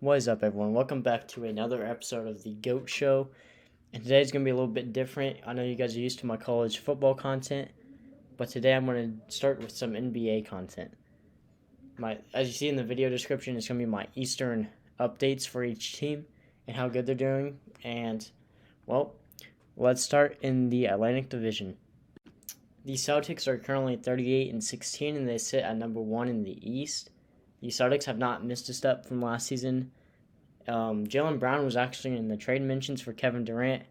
What is up, everyone? Welcome back to another episode of the GOAT Show. And today's going to be a little bit different. I know you guys are used to my college football content, but today I'm going to start with some NBA content. As you see in the video description, it's going to be my Eastern updates for each team and how good they're doing. And, well, let's start in the Atlantic Division. The Celtics are currently 38-16, and they sit at number one in the East. The Celtics have not missed a step from last season. Jaylen Brown was actually in the trade mentions for Kevin Durant.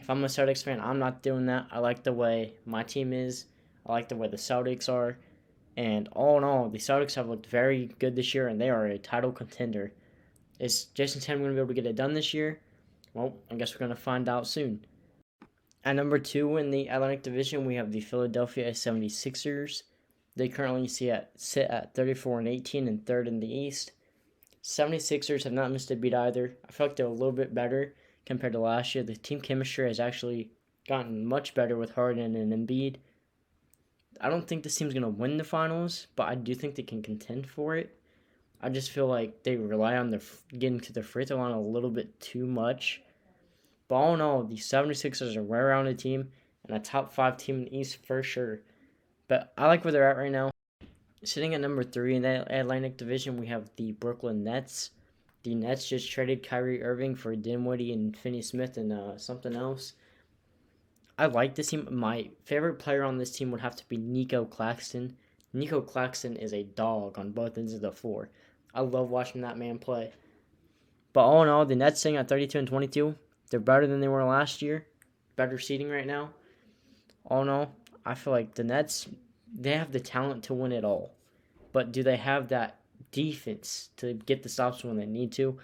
If I'm a Celtics fan, I'm not doing that. I like the way my team is. I like the way the Celtics are. And all in all, the Celtics have looked very good this year, and they are a title contender. Is Jason Tatum going to be able to get it done this year? Well, I guess we're going to find out soon. At number two in the Atlantic Division, we have the Philadelphia 76ers. They currently sit at 34-18 and third in the East. 76ers have not missed a beat either. I feel like they're a little bit better compared to last year. The team chemistry has actually gotten much better with Harden and Embiid. I don't think this team's going to win the finals, but I do think they can contend for it. I just feel like they rely on their getting to the free throw line a little bit too much. But all in all, the 76ers are a well-rounded team and a top 5 team in the East for sure. But I like where they're at right now. Sitting at number 3 in the Atlantic Division, we have the Brooklyn Nets. The Nets just traded Kyrie Irving for Dinwiddie and Finney Smith and something else. I like this team. My favorite player on this team would have to be Nico Claxton. Nico Claxton is a dog on both ends of the floor. I love watching that man play. But all in all, the Nets sitting at 32-22. They're better than they were last year. Better seating right now. All in all, I feel like the Nets, they have the talent to win it all. But do they have that defense to get the stops when they need to?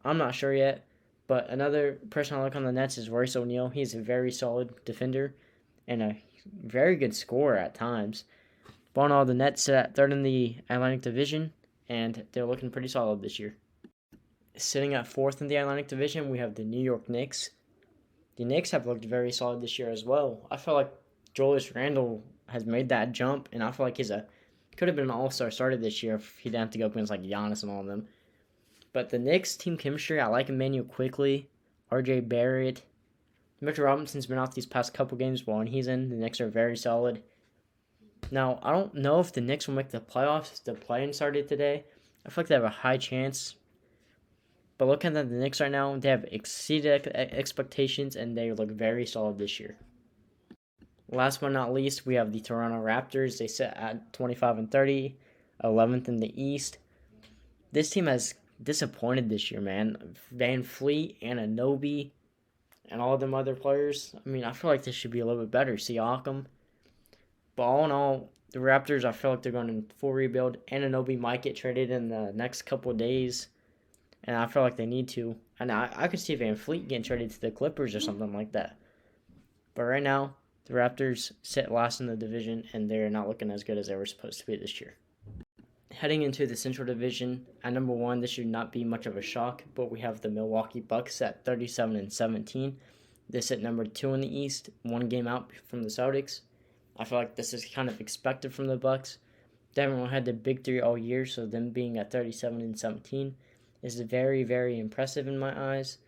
I'm not sure yet. But another person I like on the Nets is Royce O'Neal. He's a very solid defender and a very good scorer at times. But in all, the Nets sit at third in the Atlantic Division, and they're looking pretty solid this year. Sitting at fourth in the Atlantic Division, we have the New York Knicks. The Knicks have looked very solid this year as well. I feel like Julius Randle has made that jump, and I feel like could have been an all-star starter this year if he didn't have to go up against like Giannis and all of them. But the Knicks team chemistry, I like Emmanuel Quickly, R.J. Barrett. Mitchell Robinson's been off these past couple games, but when he's in, the Knicks are very solid. Now, I don't know if the Knicks will make the playoffs. The play-in started today. I feel like they have a high chance. But looking at the Knicks right now, they have exceeded expectations, and they look very solid this year. Last but not least, we have the Toronto Raptors. They sit at 25-30, 11th in the East. This team has disappointed this year, man. Van Fleet, Anunoby, and all of them other players. I mean, I feel like this should be a little bit better. Siakam. But all in all, the Raptors, I feel like they're going in full rebuild. Anunoby might get traded in the next couple of days, and I feel like they need to. And I could see Van Fleet getting traded to the Clippers or something like that. But right now, the Raptors sit last in the division, and they're not looking as good as they were supposed to be this year. Heading into the Central Division, at number one, this should not be much of a shock, but we have the Milwaukee Bucks at 37-17. They sit number two in the East, one game out from the Celtics. I feel like this is kind of expected from the Bucks. They haven't had the big three all year, so them being at 37-17 is very, very impressive in my eyes.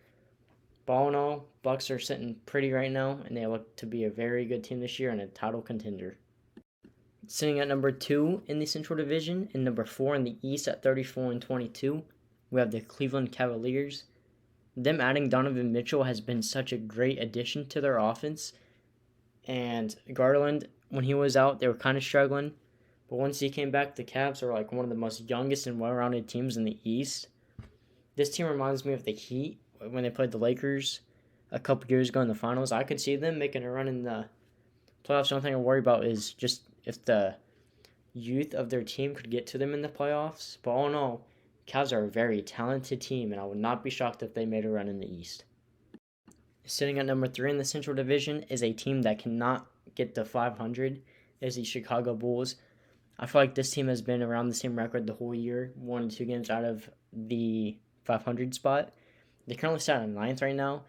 But all in all, Bucks are sitting pretty right now, and they look to be a very good team this year and a title contender. Sitting at number 2 in the Central Division and number 4 in the East at 34-22, we have the Cleveland Cavaliers. Them adding Donovan Mitchell has been such a great addition to their offense. And Garland, when he was out, they were kind of struggling. But once he came back, the Cavs are like one of the most youngest and well-rounded teams in the East. This team reminds me of the Heat when they played the Lakers a couple years ago in the finals. I could see them making a run in the playoffs. The only thing I worry about is just if the youth of their team could get to them in the playoffs. But all in all, Cavs are a very talented team, and I would not be shocked if they made a run in the East. Sitting at number 3 in the Central Division is a team that cannot get to 500, is the Chicago Bulls. I feel like this team has been around the same record the whole year, 1 2 games out of the 500 spot. They currently sit at ninth right now.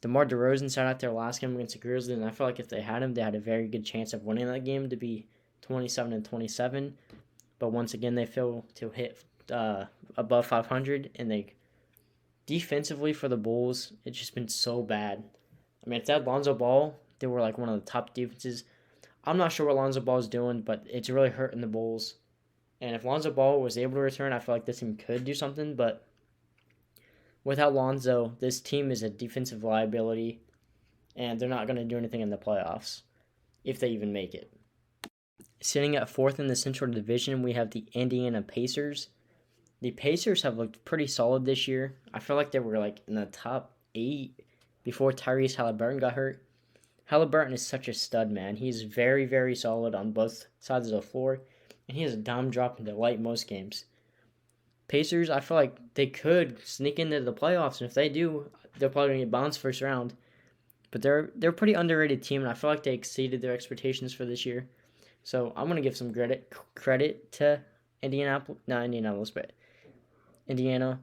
DeMar DeRozan sat out their last game against the Grizzlies, and I feel like if they had him, they had a very good chance of winning that game to be 27-27. But once again, they fail to hit above 500, and they defensively for the Bulls, it's just been so bad. I mean, if they had Lonzo Ball, they were like one of the top defenses. I'm not sure what Lonzo Ball is doing, but it's really hurting the Bulls. And if Lonzo Ball was able to return, I feel like this team could do something. But without Lonzo, this team is a defensive liability, and they're not going to do anything in the playoffs if they even make it. Sitting at fourth in the Central Division, we have the Indiana Pacers. The Pacers have looked pretty solid this year. I feel like they were like in the top 8 before Tyrese Halliburton got hurt. Halliburton is such a stud, man. He's very, very solid on both sides of the floor, and he has a dime drop and delight most games. Pacers, I feel like they could sneak into the playoffs, and if they do, they're probably going to get bounced first round. But they're a pretty underrated team, and I feel like they exceeded their expectations for this year. So I'm going to give some credit to Indiana,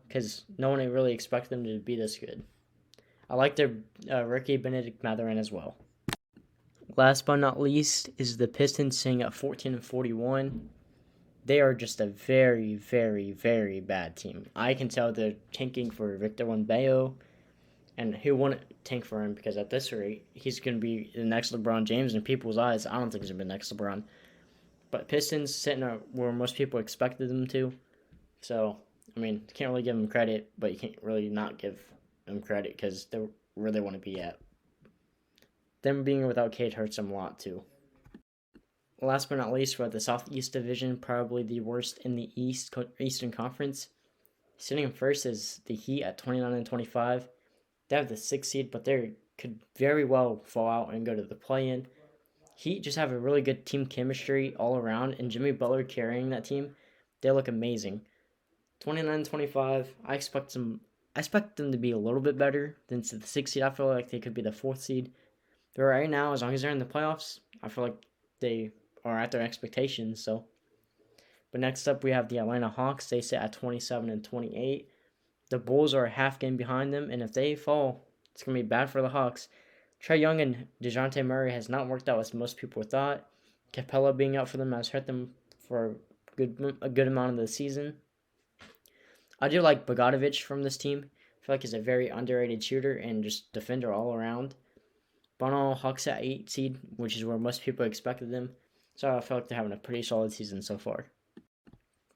because no one really expected them to be this good. I like their rookie Benedict Mathurin as well. Last but not least is the Pistons, sitting at 14-41. They are just a very, very, very bad team. I can tell they're tanking for Victor Wembanyama, and who wouldn't tank for him? Because at this rate, he's going to be the next LeBron James in people's eyes. I don't think he's going to be the next LeBron. But Pistons sitting where most people expected them to. So, I mean, can't really give them credit, but you can't really not give them credit because they're where they want to be at. Them being without Cade hurts them a lot too. Last but not least, we have the Southeast Division, probably the worst in the Eastern Conference. Sitting in first is the Heat at 29-25. They have the 6th seed, but they could very well fall out and go to the play-in. Heat just have a really good team chemistry all around, and Jimmy Butler carrying that team. They look amazing. 29-25. I expect them to be a little bit better than the 6th seed. I feel like they could be the 4th seed. But right now, as long as they're in the playoffs, I feel like they are at their expectations. But next up, we have the Atlanta Hawks. They sit at 27-28. The Bulls are a half game behind them, and if they fall, it's going to be bad for the Hawks. Trae Young and DeJounte Murray has not worked out as most people thought. Capella being out for them has hurt them for a good amount of the season. I do like Bogdanovic from this team. I feel like he's a very underrated shooter and just defender all around. Bono Hawks at 8 seed, which is where most people expected them. So I feel like they're having a pretty solid season so far.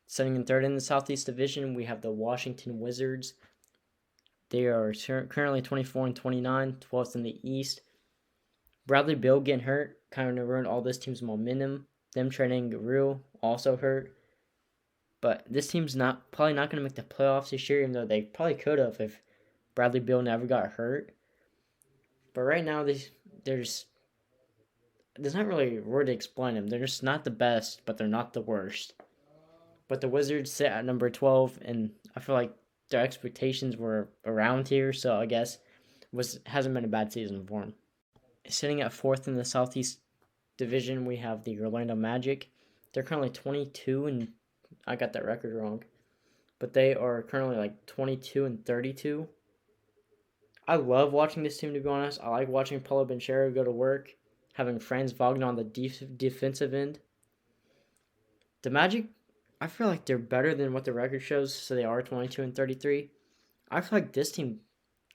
Sitting in third in the Southeast Division, we have the Washington Wizards. They are currently 24-29, 12th in the East. Bradley Beal getting hurt kind of ruined all this team's momentum. Them trading Garou also hurt. But this team's probably not going to make the playoffs this year, even though they probably could have if Bradley Beal never got hurt. But right now, there's not really a word to explain them. They're just not the best, but they're not the worst. But the Wizards sit at number 12, and I feel like their expectations were around here, so I guess hasn't been a bad season for them. Sitting at 4th in the Southeast Division, we have the Orlando Magic. They're currently 22, and I got that record wrong. But they are currently like 22-32. I love watching this team, to be honest. I like watching Paulo Banchero go to work, having Franz Wagner on the defensive end. The Magic, I feel like they're better than what the record shows, so they are 22-33. I feel like this team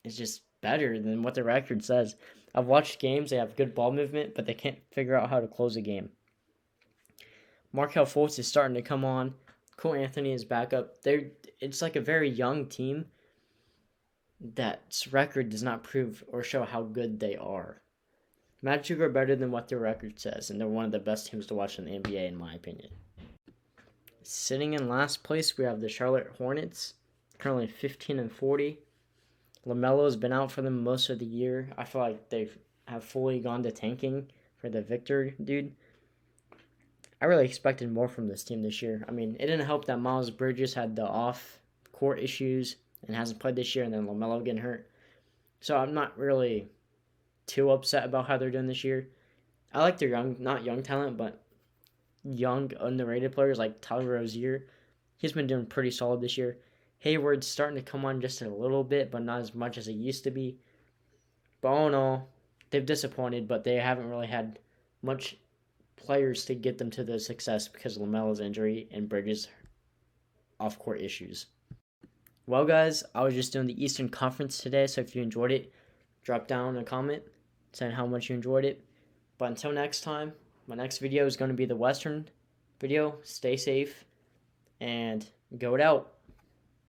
is just better than what the record says. I've watched games, they have good ball movement, but they can't figure out how to close a game. Markelle Fultz is starting to come on. Cole Anthony is back up. It's like a very young team that record does not prove or show how good they are. Magic are better than what their record says, and they're one of the best teams to watch in the NBA, in my opinion. Sitting in last place, we have the Charlotte Hornets, currently 15-40. LaMelo's been out for them most of the year. I feel like they have fully gone to tanking for the Victor dude. I really expected more from this team this year. I mean, it didn't help that Miles Bridges had the off-court issues and hasn't played this year, and then LaMelo getting hurt. So I'm not really too upset about how they're doing this year. I like their not young talent, but young, underrated players like Tyler Rozier. He's been doing pretty solid this year. Hayward's starting to come on just a little bit, but not as much as it used to be. But all in all, they've disappointed, but they haven't really had much players to get them to the success because of LaMelo's injury and Bridges' off-court issues. Well, guys, I was just doing the Eastern Conference today, so if you enjoyed it, drop down a comment saying how much you enjoyed it. But until next time, my next video is going to be the Western video. Stay safe and go it out.